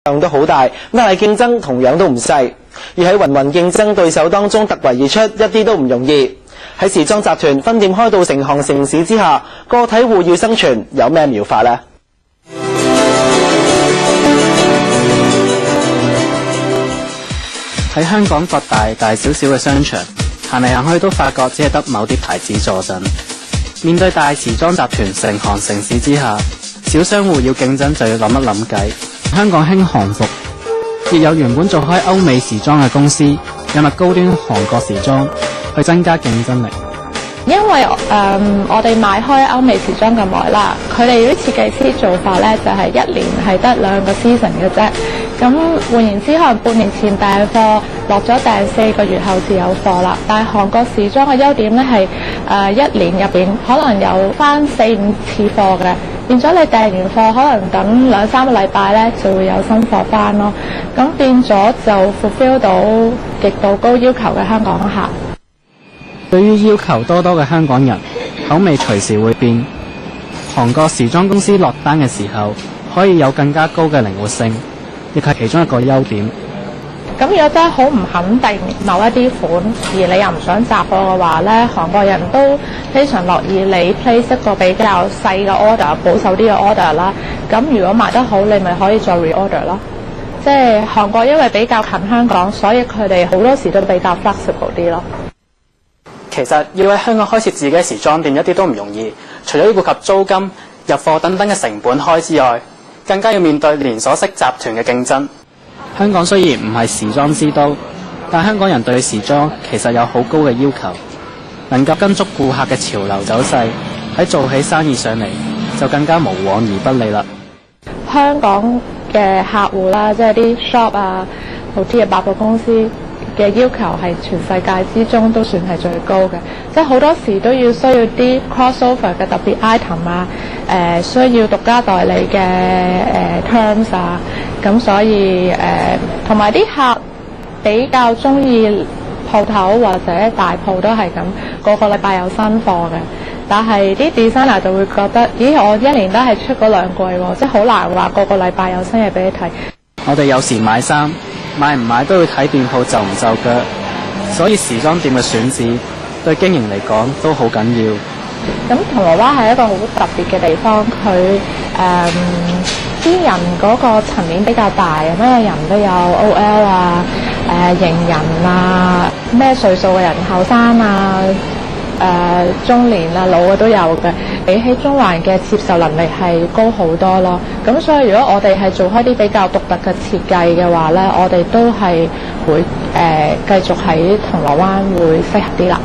量都好大，但係競爭同樣都唔細。而喺芸芸競爭對手當中突圍而出，一啲都唔容易。喺時裝集團分店開到成行成市之下，個體戶要生存有咩妙法呢？喺香港各大小小嘅商場，行嚟行去都發覺只係得某啲牌子坐鎮。面對大時裝集團成行成市之下，小商戶要競爭就要諗一諗計。香港興韓服，亦有原本做開歐美時裝嘅公司引入高端韓國時裝，去增加競爭力。因為我哋買開歐美時裝咁耐啦，佢哋啲設計師做法咧就係一年係得2個 season 嘅啫。咁換言之，可能半年前訂貨，落咗訂4個月後至有貨啦。但係韓國時裝嘅優點咧係一年入邊可能有翻4-5次貨嘅，變咗你訂完貨可能等2-3個禮拜咧就會有新貨翻咯。咁變咗就 fulfill 到極度高要求嘅香港客。對於要求多嘅香港人，口味隨時會變。韓國時裝公司落單嘅時候，可以有更加高嘅靈活性，亦係其中一個優點。咁如果真係好唔肯定某一啲款，而你又唔想雜貨嘅話咧，韓國人都非常樂意你 place 一個比較細嘅 order， 保守啲嘅 order 啦。咁如果賣得好，你咪可以再 reorder 咯。即係韓國因為比較近香港，所以佢哋好多時都比較 flexible 啲咯。其實要喺香港開設自己嘅時裝店一啲都唔容易，除咗要顧及租金、入貨等等嘅成本開支外，更加要面對連鎖式集團嘅競爭。香港雖然唔係時裝之都，但香港人對時裝其實有好高嘅要求，能夠跟足顧客嘅潮流走勢，喺做起生意上嚟就更加無往而不利啦。香港嘅客戶啦，即係啲 shop 啊、boutique 嘅百貨公司嘅要求係全世界之中都算係最高嘅，即係好多時都要需要啲 crossover 嘅特別 item 啊，需要獨家代理嘅terms 啊，咁所以同埋啲客比較中意鋪頭或者大鋪都係咁，個禮拜有新貨嘅。但係啲 designer 就會覺得，咦，我一年都係出嗰2季喎，即係好難話個禮拜有新嘢俾你睇。我哋有時買衫，買唔買都要睇店鋪就唔就腳，所以時裝店嘅選址對經營嚟講都好緊要。咁銅鑼灣係一個好特別嘅地方，佢啲人嗰個層面比較大，咩人都有 OL 啊、型人啊、咩歲數嘅人，後生啊、中年啊、老嘅都有嘅，比起中環嘅接受能力係高好多咯。咁所以如果我哋係做開啲比較獨特嘅設計嘅話咧，我哋都係會繼續喺銅鑼灣會適合啲啦。